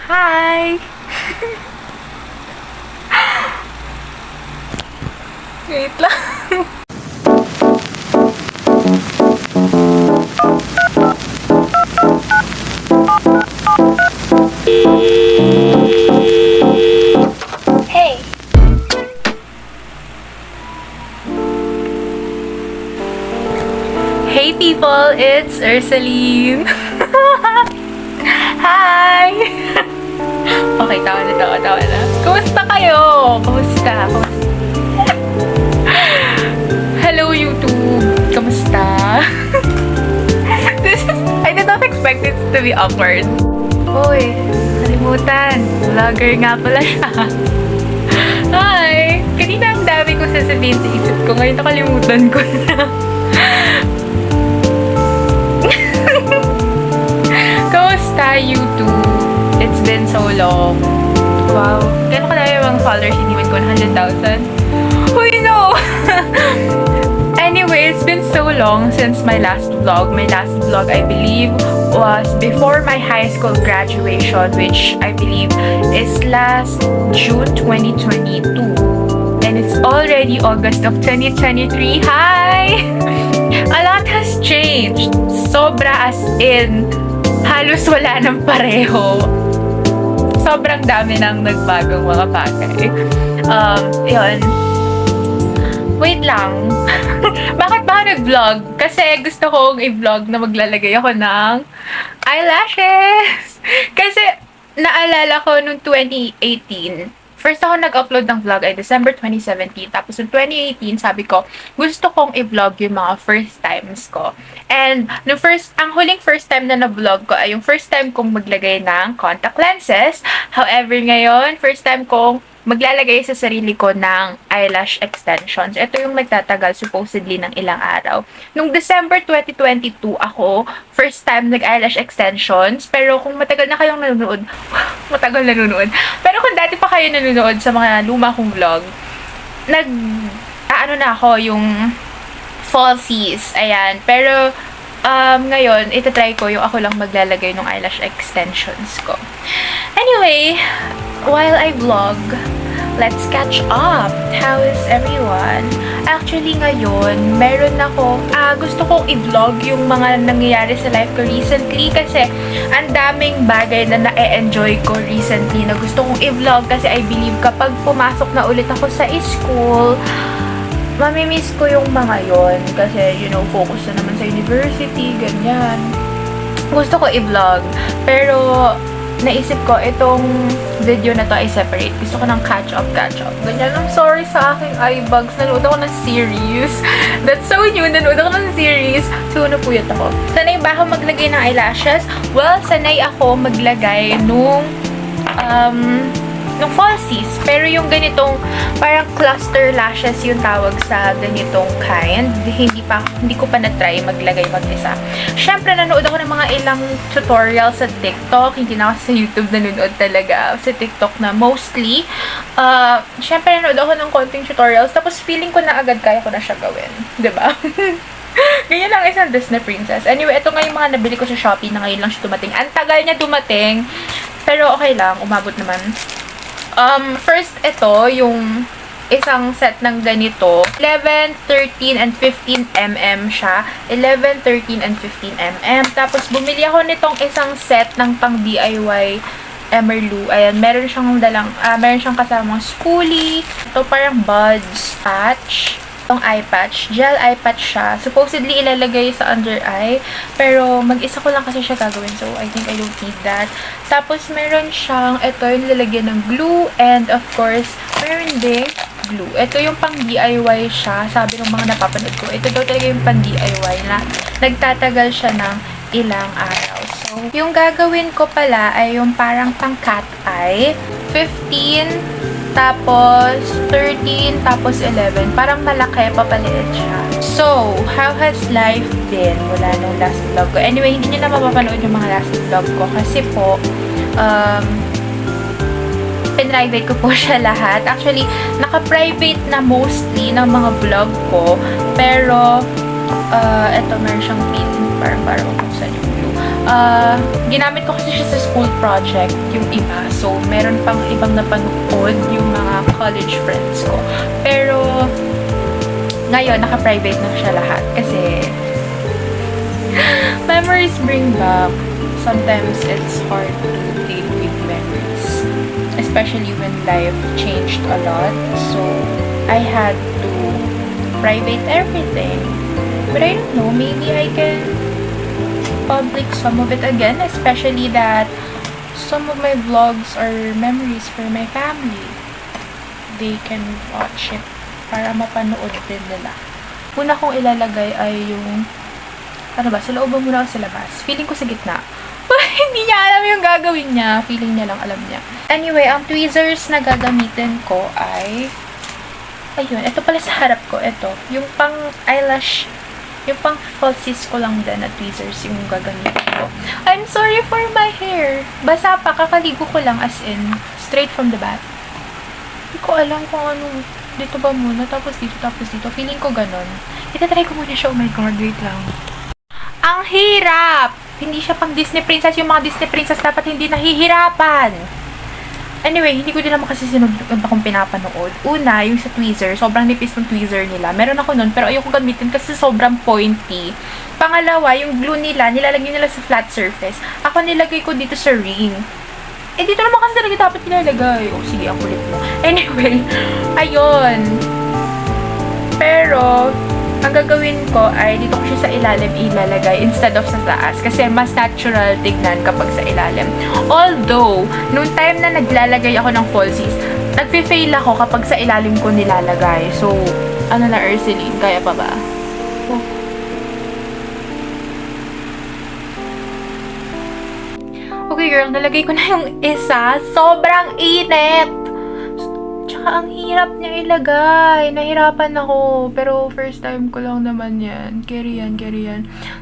Hi! Wait lang. Hey! Hey people, it's Ursuline! Hi! Okay, tawa na. Kumusta kayo? Kumusta? Hello YouTube! Kamusta? I did not expect it to be awkward. Uy, kalimutan. Vlogger nga pala siya. Hi! Kanina ang dami ko sasabihin sa isip ko. Ngayon nakalimutan ko na. Kamusta YouTube? It's been so long. Wow. Gano'n ko na yung mga followers, iniwan ko 100,000. Uy, no! Anyway, it's been so long since my last vlog. My last vlog, I believe, was before my high school graduation, which I believe is last June 2022. And it's already August of 2023. Hi! A lot has changed. Sobra as in, halos wala ng pareho. Sobrang dami nang nagbagong mga bagay. Yun. Wait lang. Bakit ba nag-vlog? Kasi gusto kong i-vlog na maglalagay ako ng eyelashes. Kasi naalala ko nung 2018, first ako nag-upload ng vlog ay December 2017. Tapos noong 2018, sabi ko, gusto kong i-vlog yung mga first times ko. And ang huling first time na na-vlog ko ay yung first time kong maglagay ng contact lenses. However, ngayon, first time kong maglalagay sa sarili ko ng eyelash extensions. Ito yung nagtatagal supposedly ng ilang araw. Nung December 2022 ako, first time nag-eyelash extensions. Pero kung matagal na kayong nanonood, matagal nanonood. Pero kung dati pa kayo nanonood sa mga luma kong vlog, na ako yung falsies. Ayan. Pero, ngayon, itatry ko yung ako lang maglalagay ng eyelash extensions ko. Anyway, while I vlog, let's catch up. How is everyone? Actually, ngayon, meron gusto kong i-vlog yung mga nangyayari sa life ko recently kasi ang daming bagay na na-enjoy ko recently na gusto kong i-vlog kasi I believe kapag pumasok na ulit ako sa school, mamimiss ko yung mga yon kasi, focus na naman sa university, ganyan. Gusto ko i-vlog, pero naisip ko, itong video na to ay separate. Gusto ko ng catch-up. Ganyan. I'm sorry sa aking eye bags. Nanood ako ng series. That's so new. Nanood ako ng series. So, napuyat ako. Sanay ba ako maglagay ng eyelashes? Well, sanay ako maglagay nung falsies. Pero yung ganitong, parang cluster lashes yung tawag sa ganitong kind. Hindi ko pa na-try maglagay mag-isa. Syempre, nanood ako ng mga ilang tutorials sa TikTok. Hindi na ako sa YouTube nanood talaga. Sa TikTok na mostly. Syempre, nanood ako ng konting tutorials. Tapos, feeling ko na agad kaya ko na siya gawin. Diba? Ganyan lang isang Disney princess. Anyway, ito nga yung mga nabili ko sa Shopee na ngayon lang siya dumating. Ang tagal niya dumating. Pero okay lang. Umabot naman. First, ito, yung isang set ng ganito. 11, 13, and 15 mm siya. 11, 13, and 15 mm. Tapos, bumili ako nitong isang set ng pang DIY Emerlu. Ayan, meron siyang kasamang spoolie. Ito parang buds patch. Itong eye patch. Gel eye patch siya. Supposedly, ilalagay sa under eye. Pero, mag-isa ko lang kasi siya gagawin. So, I think I don't need that. Tapos, meron siyang, ito yung lalagyan ng glue. And, of course, meron ding glue. Ito yung pang DIY siya. Sabi ng mga napapanood ko. Ito daw talaga yung pang DIY na nagtatagal siya ng ilang araw. So, yung gagawin ko pala ay yung parang pang cat eye. 15, tapos 13, tapos 11. Parang malaki, papaliit siya. So, how has life been? Wala nung last vlog ko. Anyway, hindi nyo na mapapanood yung mga last vlog ko. Kasi po, pinrivate ko po siya lahat. Actually, naka-private na mostly ng mga vlog ko. Pero, eto, meron siyang pin. Parang mabuksan yung glue. Ginamit ko kasi siya sa school project, yung iba. So, meron pang ibang napanood yung mga college friends ko. Pero, ngayon, naka-private na siya lahat. Kasi, memories bring back. Sometimes, it's hard to deal with memories. Especially when life changed a lot. So, I had to private everything. But I don't know, maybe I can public some of it again, especially that some of my vlogs are memories for my family. They can watch it para mapanood din nila. Una kong ilalagay ay yung ano ba, sa loob muna o sa labas? Feeling ko sa gitna. Hindi niya alam yung gagawin niya. Feeling niya lang alam niya. Anyway, ang tweezers na gagamitin ko ay ayun, ito pala sa harap ko. Ito, yung pang eyelash, yung pang falsies ko lang din na tweezers yung gagamitin ko. I'm sorry for my hair. Basa pa, kakaligo ko lang as in, straight from the bath. Hindi ko alam kung ano, dito ba muna, tapos dito. Feeling ko ganon. Itatry ko muna siya, oh my god, wait lang. Ang hirap! Hindi siya pang Disney princess. Yung mga Disney princess dapat hindi nahihirapan. Anyway, hindi ko din naman kasi sinunod kung pinapanood. Una, yung sa tweezer, sobrang nipis ng tweezer nila. Meron ako nun, pero ayoko gamitin kasi sobrang pointy. Pangalawa, yung glue nila, nilalagay nila sa flat surface. Ako nilagay ko dito sa ring. Eh, dito naman kasi talaga dapat nilalagay. Oh, sige, ang kulit mo. Anyway, ayun. Pero, ang gagawin ko ay dito ko siya sa ilalim ilalagay instead of sa taas. Kasi mas natural tignan kapag sa ilalim. Although, nung time na naglalagay ako ng falsies, nagfe-fail ako kapag sa ilalim ko nilalagay. So, ano na, Ursuline? Kaya pa ba? Oh. Okay, girl. Nalagay ko na yung isa. Sobrang init! Tsaka ang hirap niya ilagay. Nahirapan ako. Pero first time ko lang naman yan. Carry yan.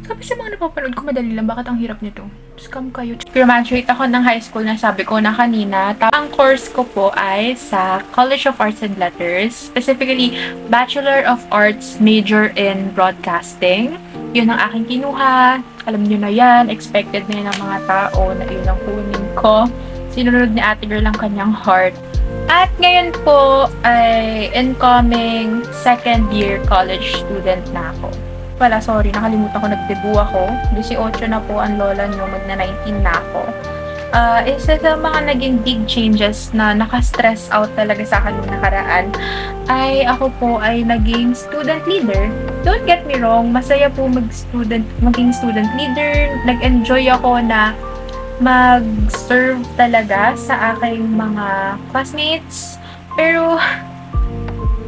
Sabi sa mga napapanood ko, madali lang. Bakit ang hirap nito? Scam kayo. Graduate ako ng high school na sabi ko na kanina. Ang course ko po ay sa College of Arts and Letters. Specifically, Bachelor of Arts major in Broadcasting. Yun ang aking kinuha. Alam nyo na yan. Expected na yan ng mga tao na yun ang kunin ko. Sinunod ni ate girl ang kanyang heart. At ngayon po ay incoming second year college student na ako. Wala, sorry, nakalimutan ko, nagdebu ako. 18 na po ang lola nyo, magna-19 na ako. Isa sa mga naging big changes na naka-stress out talaga sa akin nung nakaraan ay ako po ay naging student leader. Don't get me wrong, masaya po maging student leader. Nag-enjoy ako na mag-serve talaga sa aking mga classmates. Pero,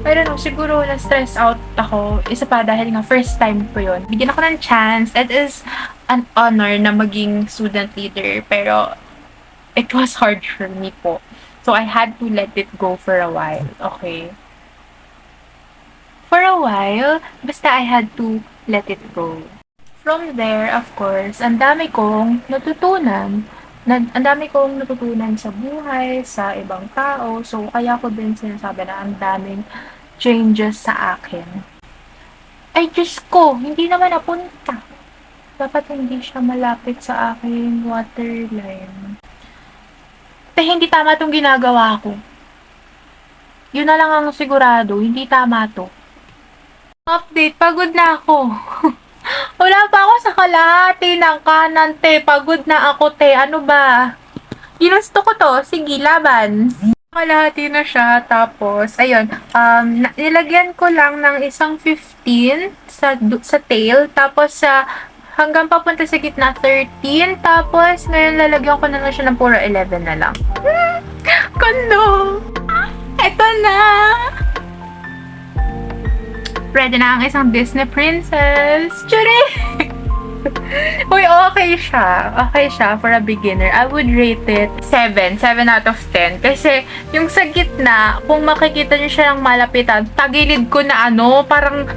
I don't know, siguro na-stress out ako. Isa pa dahil nga first time ko yun. Bigyan ako ng chance. It is an honor na maging student leader. Pero, it was hard for me po. So, I had to let it go for a while. Okay? For a while, basta I had to let it go. From there, of course, ang dami kong natutunan. Ang dami kong natutunan sa buhay, sa ibang tao. So, kaya ko din sinasabi na ang daming changes sa akin. Ay, Diyos ko, hindi naman napunta. Dapat hindi siya malapit sa aking waterline. Hindi tama itong ginagawa ko. Yun na lang ang sigurado, hindi tama to. Update, pagod na ako. Wala pa ako sa kalahati ng kanan, te. Pagod na ako, te. Ano ba? Ginusto ko to. Sige, laban. Kalahati na siya. Tapos, ayun. Nilagyan ko lang ng isang 15 sa tail. Tapos, hanggang papunta sa gitna, 13. Tapos, ngayon lalagyan ko na lang siya ng puro 11 na lang. Kondo! Eto na! Ready na ang isang Disney princess. Churi! Uy, okay siya. Okay siya for a beginner. I would rate it 7. 7 out of 10. Kasi, yung sa gitna, kung makikita niyo siya ng malapitan, tagilid ko na parang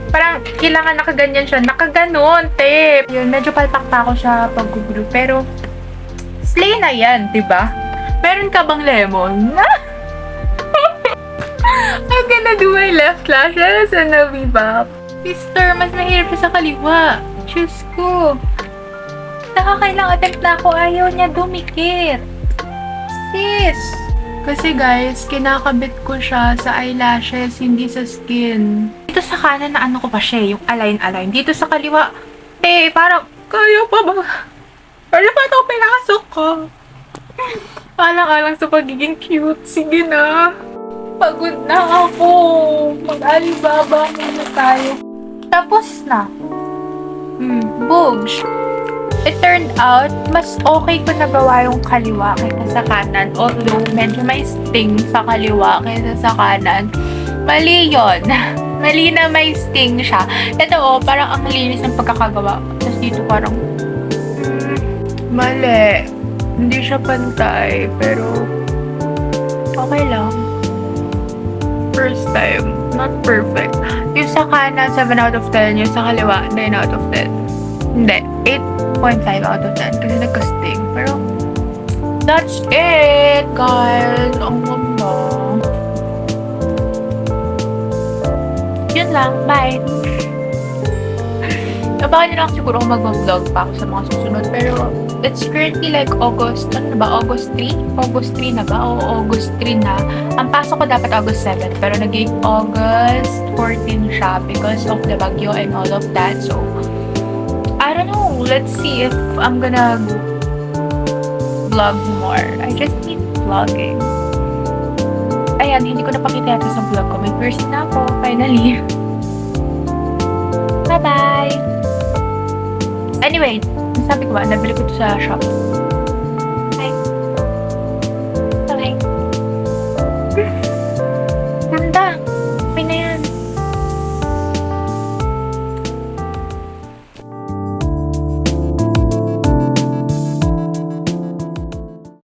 kailangan nakaganyan siya. Nakaganon, te. Yun, medyo palpak pa ako siya pag-glue. Pero, slay na yan, diba? Meron ka bang lemon? I'm gonna do my left lashes and I'll be back. Sister, mas mahirap siya sa kaliwa. Diyos ko. Nakakailang attempt na ako. Ayaw niya dumikit. Sis! Kasi guys, kinakabit ko siya sa eyelashes, hindi sa skin. Dito sa kanan na ano ko pa siya, yung align-align. Dito sa kaliwa, parang, kaya pa ba? Parang pa ito pinasok ko. Alang-alang sa pagiging cute. Sige na. Pagod na ako. Mag-alibaba muna tayo. Tapos na. Boobs. It turned out, mas okay ko nagawa yung kaliwa kaysa sa kanan. Although, medyo may sting sa kaliwa kaysa sa kanan. Mali yun. Mali na may sting siya. Ito parang ang linis ng pagkakagawa. Tapos dito parang, mali. Hindi siya pantay, pero okay lang. First time. Not perfect. Yung sa kanan, 7 out of 10. Yung sa kaliwa, 9 out of 10. Hindi. 8.5 out of 10 kasi nagka-sting. Pero, that's it, guys. Ang ganda. Yun lang. Bye. Nabahan nyo lang siguro kung mag-vlog pa ako sa mga susunod. Pero, it's currently like August, ano ba? August 3? August 3 na ba? O August 3 na. Ang pasok ko dapat August 7. Pero naging August 14 siya because of the bagyo and all of that. So, I don't know. Let's see if I'm gonna vlog more. I just need vlogging. Ayan, hindi ko napakita yata sa vlog ko. May piercing na ako, finally. Bye-bye! Anyway, sabi ko ba, nabili ko ito sa shop.